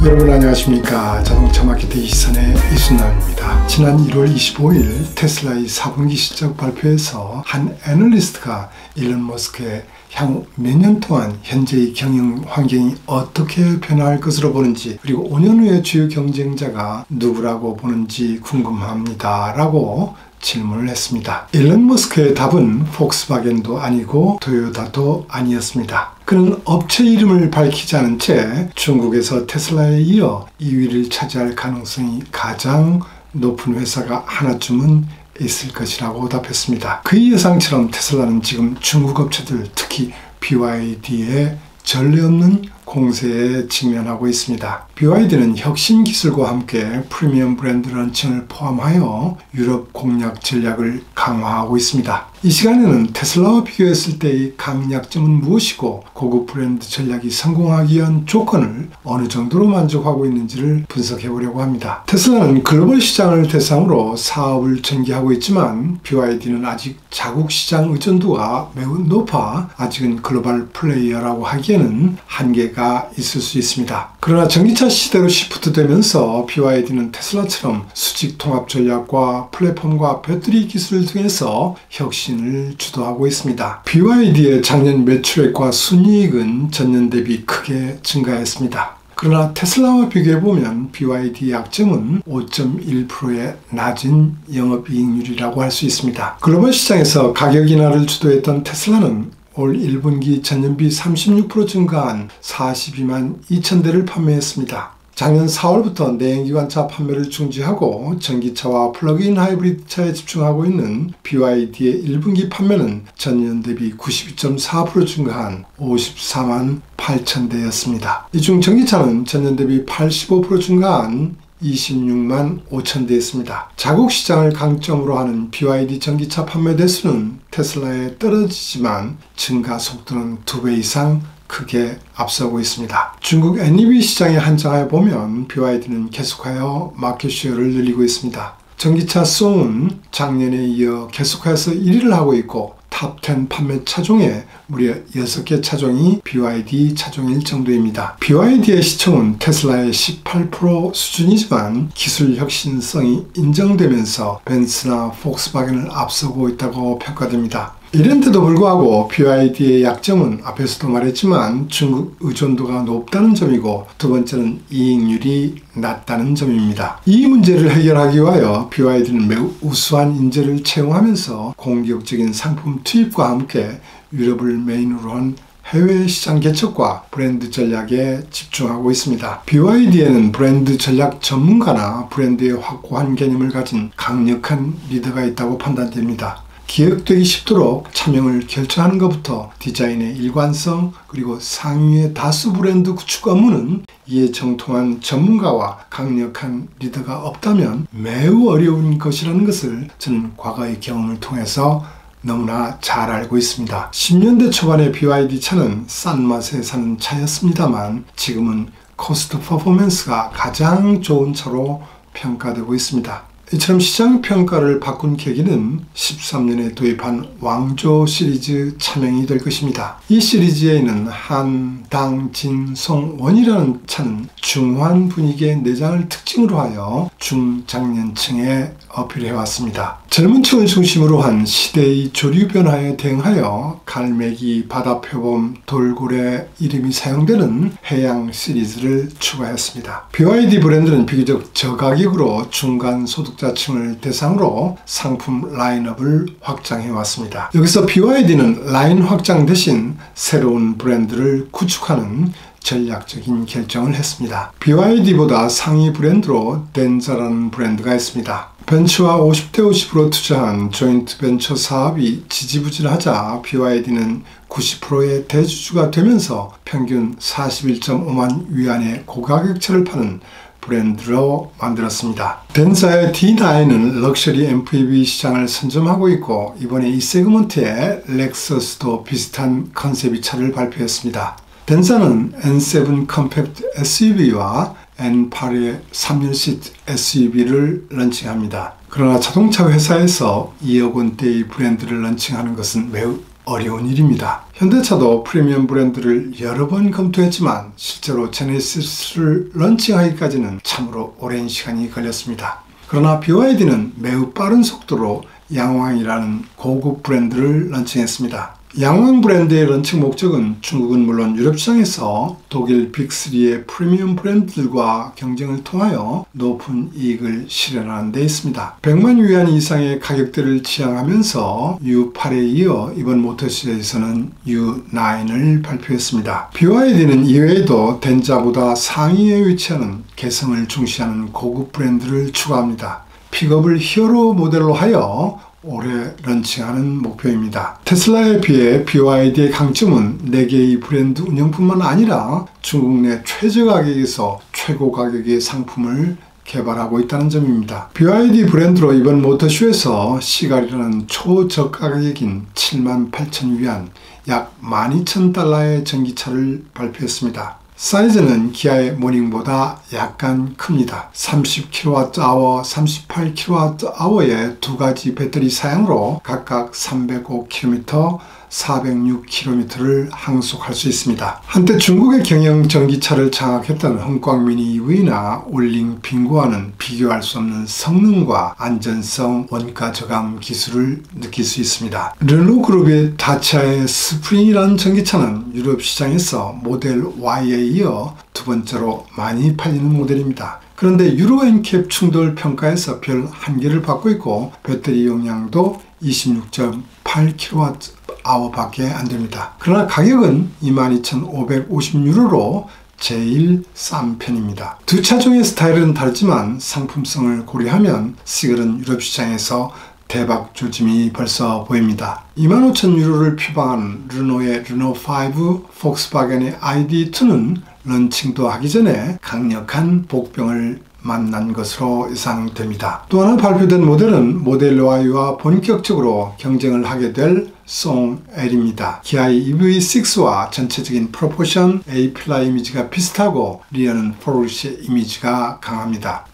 여러분 안녕하십니까. 자동차 마케팅 이선의 이순남입니다. 지난 1월 25일 테슬라의 4분기 실적 발표에서 한 애널리스트가 일론 머스크의 향후 몇 년 동안 현재의 경영 환경이 어떻게 변화할 것으로 보는지, 그리고 5년 후의 주요 경쟁자가 누구라고 보는지 궁금합니다 라고 질문을 했습니다. 일론 머스크의 답은 폭스바겐도 아니고 토요타도 아니었습니다. 그는 업체 이름을 밝히지 않은 채 중국에서 테슬라에 이어 2위를 차지할 가능성이 가장 높은 회사가 하나쯤은 있을 것이라고 답했습니다. 그의 예상처럼 테슬라는 지금 중국 업체들, 특히 BYD의 전례 없는 공세에 직면하고 있습니다. BYD는 혁신 기술과 함께 프리미엄 브랜드 런칭을 포함하여 유럽 공략 전략을 강화하고 있습니다. 이 시간에는 테슬라와 비교했을 때의 강약점은 무엇이고 고급 브랜드 전략이 성공하기 위한 조건을 어느 정도로 만족하고 있는지를 분석해 보려고 합니다. 테슬라는 글로벌 시장을 대상으로 사업을 전개하고 있지만 BYD는 아직 자국 시장 의존도가 매우 높아 아직은 글로벌 플레이어라고 하기에는 한계가 있을 수 있습니다. 그러나 전기차 시대로 시프트되면서 BYD는 테슬라처럼 수직 통합 전략과 플랫폼과 배터리 기술 등에서 혁신을 주도하고 있습니다. BYD의 작년 매출액과 순이익은 전년 대비 크게 증가했습니다. 그러나 테슬라와 비교해보면 BYD의 약점은 5.1%의 낮은 영업이익률이라고 할 수 있습니다. 글로벌 시장에서 가격 인하를 주도했던 테슬라는 올 1분기 전년비 36% 증가한 42만 2천 대를 판매했습니다. 작년 4월부터 내연기관차 판매를 중지하고 전기차와 플러그인 하이브리드 차에 집중하고 있는 BYD의 1분기 판매는 전년 대비 92.4% 증가한 54만 8천 대였습니다. 이 중 전기차는 전년 대비 85% 증가한 26만 5천 대였습니다. 자국 시장을 강점으로 하는 BYD 전기차 판매 대수는 테슬라에 떨어지지만 증가 속도는 2배 이상 크게 앞서고 있습니다. 중국 NEV 시장에 한정하여 보면 BYD는 계속하여 마켓쉐어를 늘리고 있습니다. 전기차 송은 작년에 이어 계속해서 1위를 하고 있고 탑10 판매 차종에 무려 6개 차종이 BYD 차종일 정도입니다. BYD의 시총은 테슬라의 18% 수준이지만 기술 혁신성이 인정되면서 벤츠나 폭스바겐을 앞서고 있다고 평가됩니다. 이런데도 불구하고 BYD의 약점은 앞에서도 말했지만 중국 의존도가 높다는 점이고, 두 번째는 이익률이 낮다는 점입니다. 이 문제를 해결하기 위하여 BYD는 매우 우수한 인재를 채용하면서 공격적인 상품 투입과 함께 유럽을 메인으로 한 해외 시장 개척과 브랜드 전략에 집중하고 있습니다. BYD에는 브랜드 전략 전문가나 브랜드의 확고한 개념을 가진 강력한 리더가 있다고 판단됩니다. 기획되기 쉽도록 차명을 결정하는 것부터 디자인의 일관성, 그리고 상위의 다수 브랜드 구축 업무는 이에 정통한 전문가와 강력한 리더가 없다면 매우 어려운 것이라는 것을 저는 과거의 경험을 통해서 너무나 잘 알고 있습니다. 10년대 초반의 BYD 차는 싼 맛에 사는 차였습니다만 지금은 코스트 퍼포먼스가 가장 좋은 차로 평가되고 있습니다. 이처럼 시장 평가를 바꾼 계기는 13년에 도입한 왕조 시리즈 차명이 될 것입니다. 이 시리즈에는 한, 당, 진, 송, 원이라는 차는 중환 분위기의 내장을 특징으로 하여 중장년층에 어필해왔습니다. 젊은 층을 중심으로 한 시대의 조류 변화에 대응하여 갈매기, 바다표범, 돌고래 이름이 사용되는 해양 시리즈를 추가했습니다. BYD 브랜드는 비교적 저가격으로 중간 소득자층을 대상으로 상품 라인업을 확장해왔습니다. 여기서 BYD는 라인 확장 대신 새로운 브랜드를 구축하는 전략적인 결정을 했습니다. BYD보다 상위 브랜드로 덴자라는 브랜드가 있습니다. 벤츠와 50대 50으로 투자한 조인트 벤처 사업이 지지부진하자 BYD는 90%의 대주주가 되면서 평균 41.5만 위안의 고가격차를 파는 브랜드로 만들었습니다. 덴자의 D9은 럭셔리 MPV 시장을 선점하고 있고, 이번에 이 세그먼트에 렉서스도 비슷한 컨셉의 차를 발표했습니다. 덴자는 N7 컴팩트 SUV와 N8의 3열 시트 SUV를 런칭합니다. 그러나 자동차 회사에서 2억 원대의 브랜드를 런칭하는 것은 매우 어려운 일입니다. 현대차도 프리미엄 브랜드를 여러 번 검토했지만 실제로 제네시스를 런칭하기까지는 참으로 오랜 시간이 걸렸습니다. 그러나 BYD는 매우 빠른 속도로 양왕이라는 고급 브랜드를 런칭했습니다. 양왕 브랜드의 런칭 목적은 중국은 물론 유럽 시장에서 독일 빅3의 프리미엄 브랜드들과 경쟁을 통하여 높은 이익을 실현하는 데 있습니다. 100만 위안 이상의 가격대를 지향하면서 U8에 이어 이번 모터쇼에서는 U9을 발표했습니다. BYD는 이외에도 덴자보다 상위에 위치하는 개성을 중시하는 고급 브랜드를 추가합니다. 픽업을 히어로 모델로 하여 올해 런칭하는 목표입니다. 테슬라에 비해 BYD의 강점은 4개의 브랜드 운영뿐만 아니라 중국 내 최저 가격에서 최고 가격의 상품을 개발하고 있다는 점입니다. BYD 브랜드로 이번 모터쇼에서 시갈이라는 초저가 가격인 78,000위안 약 12,000달러의 전기차를 발표했습니다. 사이즈는 기아의 모닝보다 약간 큽니다. 30kWh, 38kWh의 두 가지 배터리 사양으로 각각 305km, 406km를 항속할 수 있습니다. 한때 중국의 경영 전기차를 장악했던 홍광 미니 EV나 올링 빙고와는 비교할 수 없는 성능과 안전성, 원가 저감 기술을 느낄 수 있습니다. 르노 그룹의 다차의 스프링이라는 전기차는 유럽 시장에서 모델 Y에 이어 두 번째로 많이 팔리는 모델입니다. 그런데 유로 엔캡 충돌 평가에서 별 한계를 받고 있고 배터리 용량도 26.8kWh 밖에 안됩니다. 그러나 가격은 22,550유로로 제일 싼 편입니다. 두 차 중의 스타일은 다르지만 상품성을 고려하면 시글은 유럽 시장에서 대박 조짐이 벌써 보입니다. 25,000유로를 표방하는 르노의 르노5, 폭스바겐의 ID2는 런칭도 하기 전에 강력한 복병을 만난 것으로 예상됩니다. 또 하나 발표된 모델은 모델 Y와 본격적으로 경쟁을 하게 될 송-L입니다. 기아의 EV6와 전체적인 프로포션, A-필라 이미지가 비슷하고 리어는 포르쉐 이미지가 강합니다.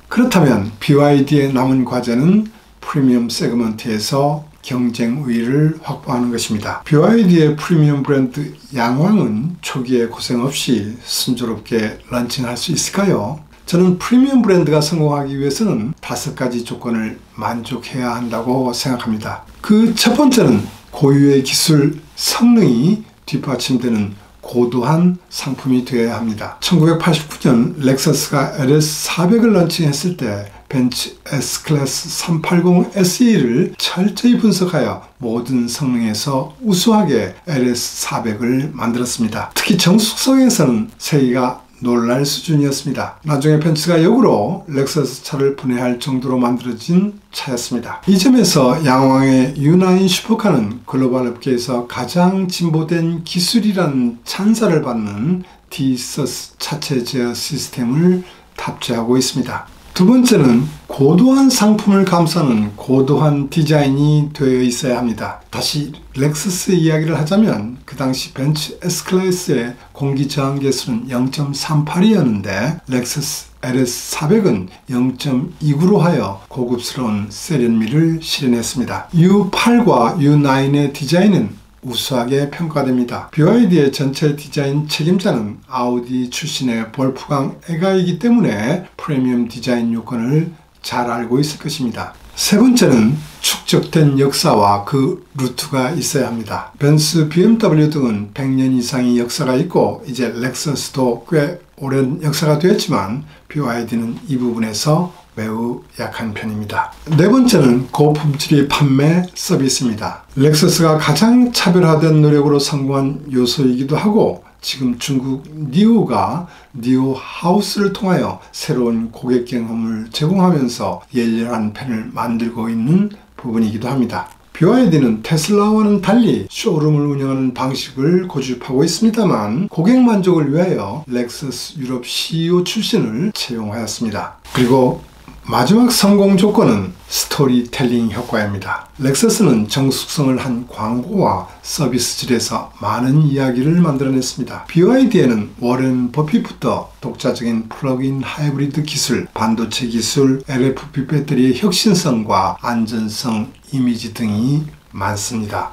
그렇다면 BYD의 남은 과제는 프리미엄 세그먼트에서 경쟁 우위를 확보하는 것입니다. BYD의 프리미엄 브랜드 양왕은 초기에 고생 없이 순조롭게 런칭할 수 있을까요? 저는 프리미엄 브랜드가 성공하기 위해서는 5가지 조건을 만족해야 한다고 생각합니다. 그 첫 번째는 고유의 기술, 성능이 뒷받침되는 고도한 상품이 되어야 합니다. 1989년 렉서스가 LS400을 런칭했을 때 벤츠 S클래스 380 SE를 철저히 분석하여 모든 성능에서 우수하게 LS400을 만들었습니다. 특히 정숙성에서는 세계가 놀랄 수준이었습니다. 나중에 벤츠가 역으로 렉서스 차를 분해할 정도로 만들어진 차였습니다. 이 점에서 양왕의 U9 슈퍼카는 글로벌 업계에서 가장 진보된 기술이라는 찬사를 받는 D-SOS 차체 제어 시스템을 탑재하고 있습니다. 두 번째는 고도한 상품을 감싸는 고도한 디자인이 되어 있어야 합니다. 다시 렉서스 이야기를 하자면 그 당시 벤츠 S클래스의 공기 저항 계수는 0.38이었는데 렉서스 LS400은 0.29로 하여 고급스러운 세련미를 실현했습니다. U8과 U9의 디자인은 우수하게 평가됩니다. BYD의 전체 디자인 책임자는 아우디 출신의 볼프강 에가이기 때문에 프리미엄 디자인 요건을 잘 알고 있을 것입니다. 세 번째는 축적된 역사와 그 루트가 있어야 합니다. 벤츠, BMW 등은 100년 이상의 역사가 있고 이제 렉서스도 꽤 오랜 역사가 되었지만 BYD는 이 부분에서 매우 약한 편입니다. 네 번째는 고품질의 판매 서비스입니다. 렉서스가 가장 차별화된 노력으로 성공한 요소이기도 하고 지금 중국 니오가 니오 하우스를 통하여 새로운 고객 경험을 제공하면서 열렬한 팬을 만들고 있는 부분이기도 합니다. BYD는 테슬라와는 달리 쇼룸을 운영하는 방식을 고집하고 있습니다만 고객 만족을 위하여 렉서스 유럽 CEO 출신을 채용하였습니다. 그리고 마지막 성공 조건은 스토리텔링 효과입니다. 렉서스는 정숙성을 한 광고와 서비스질에서 많은 이야기를 만들어냈습니다. BYD에는 워렌 버핏부터 독자적인 플러그인 하이브리드 기술, 반도체 기술, LFP 배터리의 혁신성과 안전성, 이미지 등이 많습니다.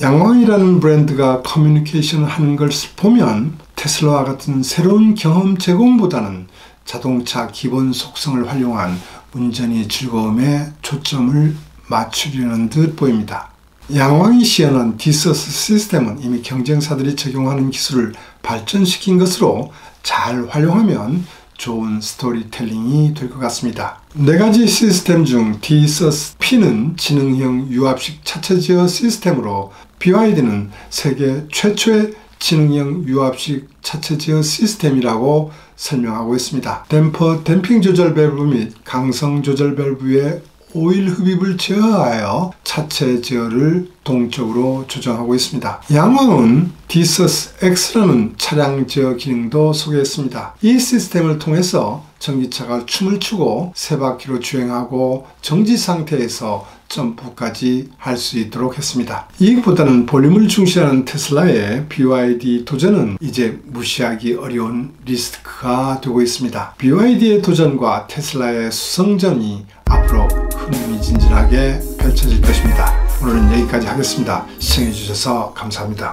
양왕이라는 브랜드가 커뮤니케이션을 하는 것을 보면 테슬라와 같은 새로운 경험 제공보다는 자동차 기본 속성을 활용한 운전이 즐거움에 초점을 맞추려는 듯 보입니다. 양왕이 시연한 디서스 시스템은 이미 경쟁사들이 적용하는 기술을 발전시킨 것으로 잘 활용하면 좋은 스토리텔링이 될 것 같습니다. 4가지 시스템 중 디서스 P는 지능형 유압식 차체 제어 시스템으로 BYD는 세계 최초의 지능형 유압식 차체 제어 시스템이라고 설명하고 있습니다. 댐핑 조절 밸브 및 강성 조절 밸브의 오일 흡입을 제어하여 차체 제어를 동적으로 조정하고 있습니다. 양왕은 디서스 X라는 차량 제어 기능도 소개했습니다. 이 시스템을 통해서 전기차가 춤을 추고 3바퀴로 주행하고 정지 상태에서 점프까지 할 수 있도록 했습니다. 이익보다는 볼륨을 중시하는 테슬라의 BYD 도전은 이제 무시하기 어려운 리스크가 되고 있습니다. BYD의 도전과 테슬라의 수성전이 앞으로 흥미진진하게 펼쳐질 것입니다. 오늘은 여기까지 하겠습니다. 시청해주셔서 감사합니다.